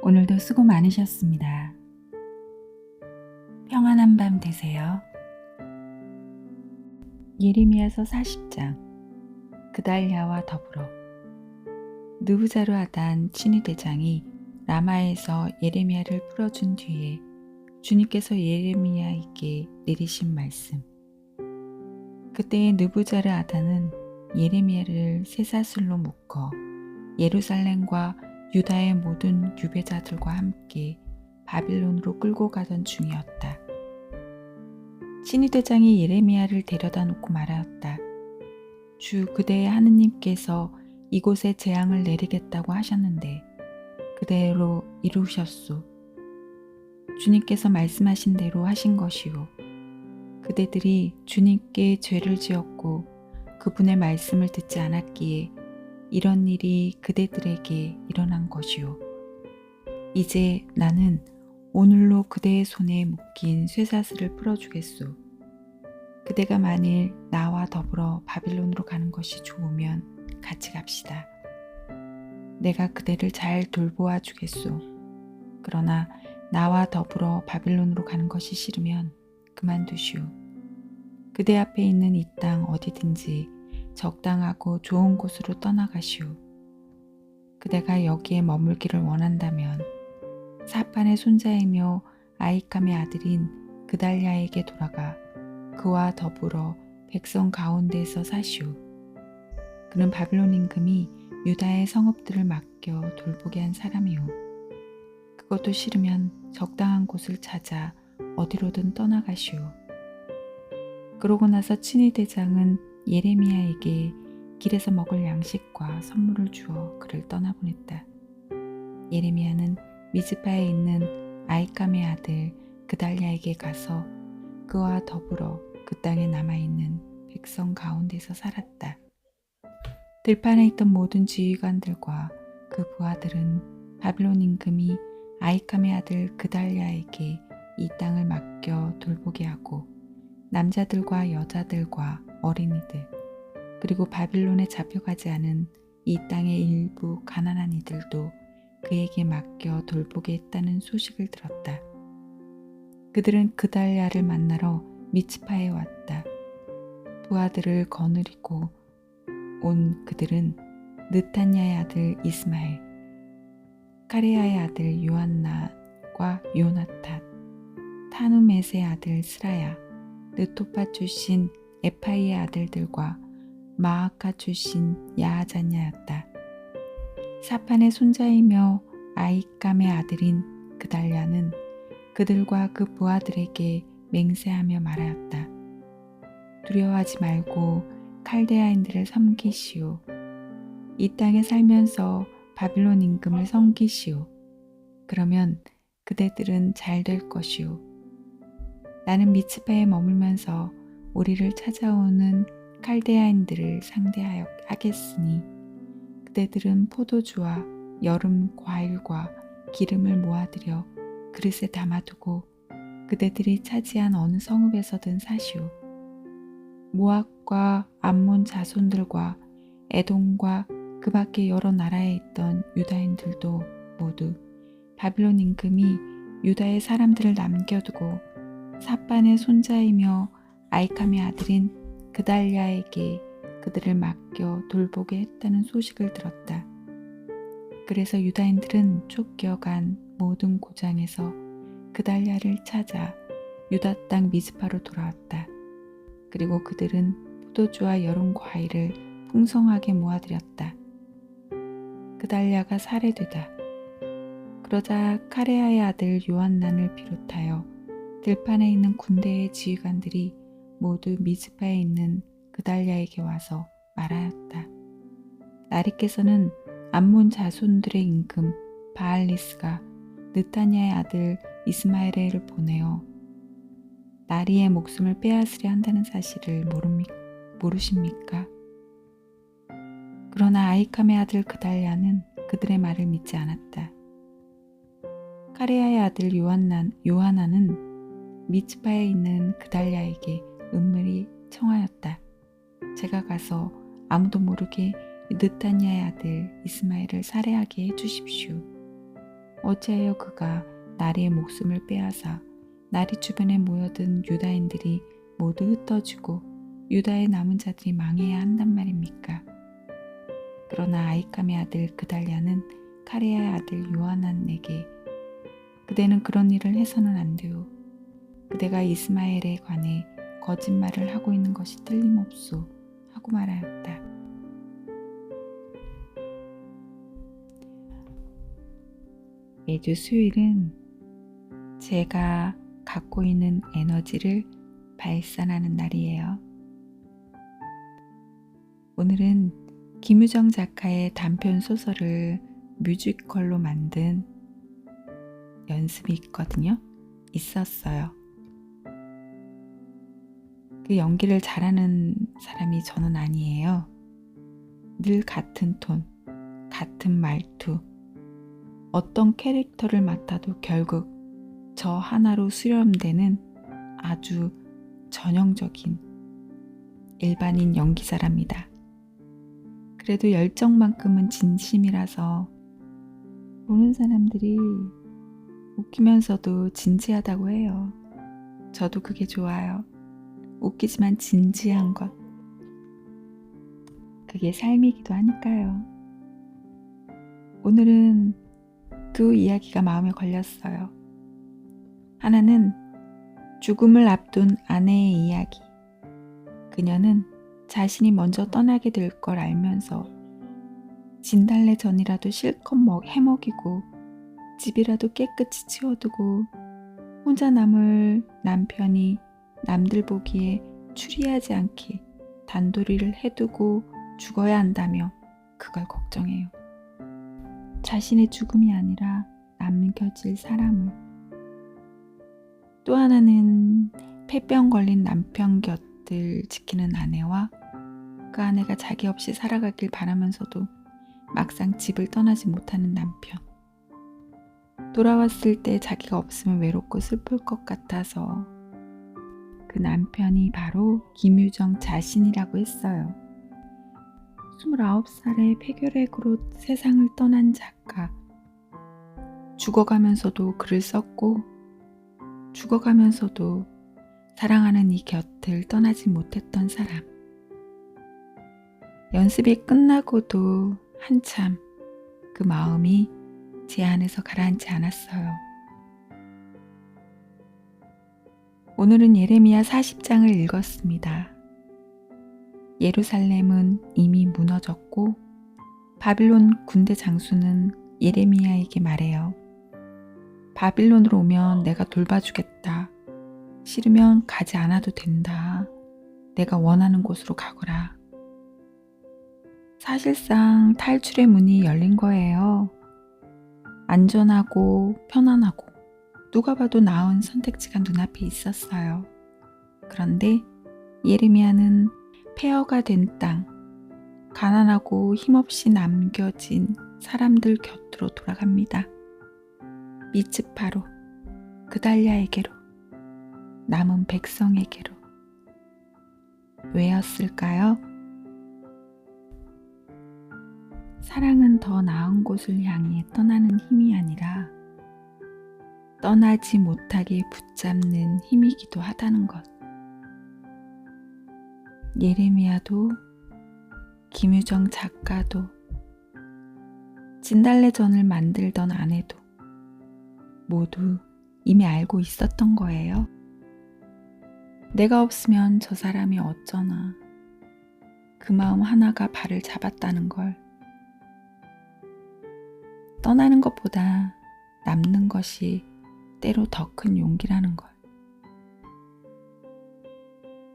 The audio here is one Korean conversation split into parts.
오늘도 수고 많으셨습니다. 평안한 밤 되세요. 예레미야서 40장. 그달랴와 더불어. 느부자르하단 친위대장이 라마에서 예레미야를 풀어준 뒤에 주님께서 예레미야에게 내리신 말씀. 그때에 느부자르하단은 예레미야를 쇠사슬로 묶어 예루살렘과 유다의 모든 유배자들과 함께 바빌론으로 끌고 가던 중이었다. 친위대장이 예레미야를 데려다 놓고 말하였다. 주 그대의 하느님께서 이곳에 재앙을 내리겠다고 하셨는데 그대로 이루셨소. 주님께서 말씀하신 대로 하신 것이요. 그대들이 주님께 죄를 지었고 그분의 말씀을 듣지 않았기에 이런 일이 그대들에게 일어난 것이요. 이제 나는 오늘로 그대의 손에 묶인 쇠사슬을 풀어주겠소. 그대가 만일 나와 더불어 바빌론으로 가는 것이 좋으면 같이 갑시다. 내가 그대를 잘 돌보아 주겠소. 그러나 나와 더불어 바빌론으로 가는 것이 싫으면 그만두시오. 그대 앞에 있는 이 땅 어디든지 적당하고 좋은 곳으로 떠나가시오. 그대가 여기에 머물기를 원한다면 사판의 손자이며 아히감의 아들인 그달랴에게 돌아가 그와 더불어 백성 가운데에서 사시오. 그는 바빌론 임금이 유다의 성읍들을 맡겨 돌보게 한 사람이오. 그것도 싫으면 적당한 곳을 찾아 어디로든 떠나가시오. 그러고 나서 친위대장은 예레미야에게 길에서 먹을 양식과 선물을 주어 그를 떠나보냈다. 예레미야는 미즈파에 있는 아히감의 아들 그달랴에게 가서 그와 더불어 그 땅에 남아있는 백성 가운데서 살았다. 들판에 있던 모든 지휘관들과 그 부하들은 바빌론 임금이 아히감의 아들 그달랴에게 이 땅을 맡겨 돌보게 하고 남자들과 여자들과 어린이들 그리고 바빌론에 잡혀가지 않은 이 땅의 일부 가난한 이들도 그에게 맡겨 돌보게 했다는 소식을 들었다. 그들은 그달랴를 만나러 미츠파에 왔다. 부하들을 거느리고 온 그들은 느탄야의 아들 이스마엘, 카레야의 아들 요한나과 요나탄, 타누메스의 아들 스라야, 느토파 출신 에파이의 아들들과 마아카 출신 야하자냐였다. 사판의 손자이며 아히감의 아들인 그달랴는 그들과 그 부하들에게 맹세하며 말하였다. 두려워하지 말고 칼데아인들을 섬기시오. 이 땅에 살면서 바빌론 임금을 섬기시오. 그러면 그대들은 잘 될 것이오. 나는 미츠파에 머물면서 우리를 찾아오는 칼데아인들을 상대하여 하겠으니 그대들은 포도주와 여름 과일과 기름을 모아들여 그릇에 담아두고 그대들이 차지한 어느 성읍에서든 사시오. 모압과 암몬 자손들과 에돔과 그 밖에 여러 나라에 있던 유다인들도 모두 바빌론 임금이 유다의 사람들을 남겨두고 사판의 손자이며 아히감의 아들인 그달랴에게 그들을 맡겨 돌보게 했다는 소식을 들었다. 그래서 유다인들은 쫓겨간 모든 고장에서 그달랴를 찾아 유다 땅 미즈파로 돌아왔다. 그리고 그들은 포도주와 여름 과일을 풍성하게 모아들였다. 그달랴가 살해되다. 그러자 카레야의 아들 요한난을 비롯하여 들판에 있는 군대의 지휘관들이 모두 미즈파에 있는 그달랴에게 와서 말하였다. 나리께서는 암몬 자손들의 임금 바알리스가 느타냐의 아들 이스마엘을 보내어 나리의 목숨을 빼앗으려 한다는 사실을 모르십니까? 그러나 아히감의 아들 그달랴는 그들의 말을 믿지 않았다. 카레야의 아들 요하나는 미츠파에 있는 그달랴에게 은밀히 청하였다. 제가 가서 아무도 모르게 느타냐의 아들 이스마엘을 살해하게 해주십시오. 어찌하여 그가 나리의 목숨을 빼앗아 나리 주변에 모여든 유다인들이 모두 흩어지고 유다의 남은 자들이 망해야 한단 말입니까? 그러나 아히감의 아들 그달랴는 카레아의 아들 요하난에게 그대는 그런 일을 해서는 안 돼요. 그대가 이스마엘에 관해 거짓말을 하고 있는 것이 틀림없소 하고 말하였다. 매주 수요일은 제가 갖고 있는 에너지를 발산하는 날이에요. 오늘은 김유정 작가의 단편 소설을 뮤지컬로 만든 연습이 있었어요. 그 연기를 잘하는 사람이 저는 아니에요. 늘 같은 톤, 같은 말투, 어떤 캐릭터를 맡아도 결국 저 하나로 수렴되는 아주 전형적인 일반인 연기자랍니다. 그래도 열정만큼은 진심이라서 보는 사람들이 웃기면서도 진지하다고 해요. 저도 그게 좋아요. 웃기지만 진지한 것. 그게 삶이기도 하니까요. 오늘은 두 이야기가 마음에 걸렸어요. 하나는 죽음을 앞둔 아내의 이야기. 그녀는 자신이 먼저 떠나게 될 걸 알면서 진달래 전이라도 실컷 해먹이고 집이라도 깨끗이 치워두고 혼자 남을 남편이 남들 보기에 추리하지 않게 단도리를 해두고 죽어야 한다며 그걸 걱정해요. 자신의 죽음이 아니라 남겨질 사람을. 또 하나는 폐병 걸린 남편 곁을 지키는 아내와 그 아내가 자기 없이 살아가길 바라면서도 막상 집을 떠나지 못하는 남편. 돌아왔을 때 자기가 없으면 외롭고 슬플 것 같아서 그 남편이 바로 김유정 자신이라고 했어요. 29살의 폐결핵으로 세상을 떠난 작가. 죽어가면서도 글을 썼고 죽어가면서도 사랑하는 이 곁을 떠나지 못했던 사람. 연습이 끝나고도 한참 그 마음이 제 안에서 가라앉지 않았어요. 오늘은 예레미야 40장을 읽었습니다. 예루살렘은 이미 무너졌고 바빌론 군대 장수는 예레미야에게 말해요. 바빌론으로 오면 내가 돌봐주겠다. 싫으면 가지 않아도 된다. 내가 원하는 곳으로 가거라. 사실상 탈출의 문이 열린 거예요. 안전하고 편안하고 누가 봐도 나은 선택지가 눈앞에 있었어요. 그런데 예레미야는 폐허가 된 땅, 가난하고 힘없이 남겨진 사람들 곁으로 돌아갑니다. 미츠파로, 그달랴에게로, 남은 백성에게로. 왜였을까요? 사랑은 더 나은 곳을 향해 떠나는 힘이 아니라 떠나지 못하게 붙잡는 힘이기도 하다는 것. 예레미야도 김유정 작가도 진달래전을 만들던 아내도 모두 이미 알고 있었던 거예요. 내가 없으면 저 사람이 어쩌나. 그 마음 하나가 발을 잡았다는 걸. 떠나는 것보다 남는 것이 때로 더 큰 용기라는 걸.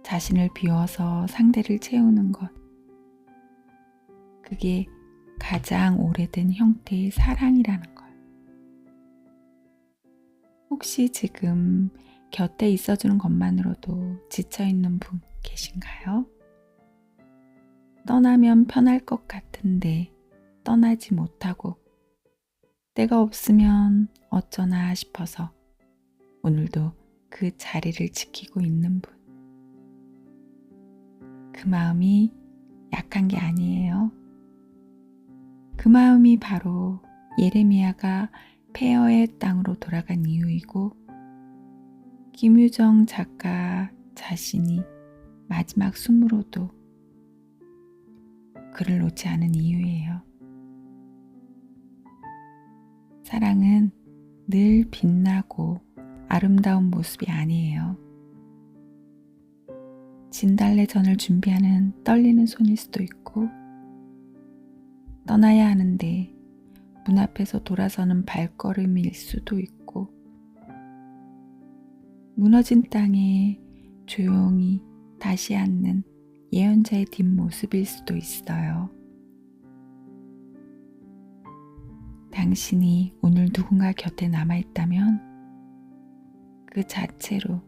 자신을 비워서 상대를 채우는 것. 그게 가장 오래된 형태의 사랑이라는 걸. 혹시 지금 곁에 있어주는 것만으로도 지쳐있는 분 계신가요? 떠나면 편할 것 같은데 떠나지 못하고 내가 없으면 어쩌나 싶어서 오늘도 그 자리를 지키고 있는 분. 그 마음이 약한 게 아니에요. 그 마음이 바로 예레미야가 폐허의 땅으로 돌아간 이유이고 김유정 작가 자신이 마지막 숨으로도 글을 놓지 않은 이유예요. 사랑은 늘 빛나고 아름다운 모습이 아니에요. 진달래전을 준비하는 떨리는 손일 수도 있고, 떠나야 하는데 문 앞에서 돌아서는 발걸음일 수도 있고, 무너진 땅에 조용히 다시 앉는 예언자의 뒷모습일 수도 있어요. 당신이 오늘 누군가 곁에 남아있다면 그 자체로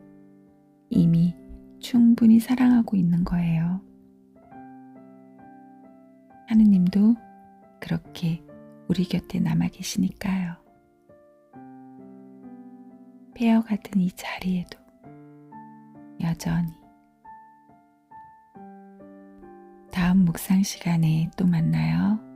이미 충분히 사랑하고 있는 거예요. 하느님도 그렇게 우리 곁에 남아 계시니까요. 폐허 같은 이 자리에도 여전히. 다음 묵상 시간에 또 만나요.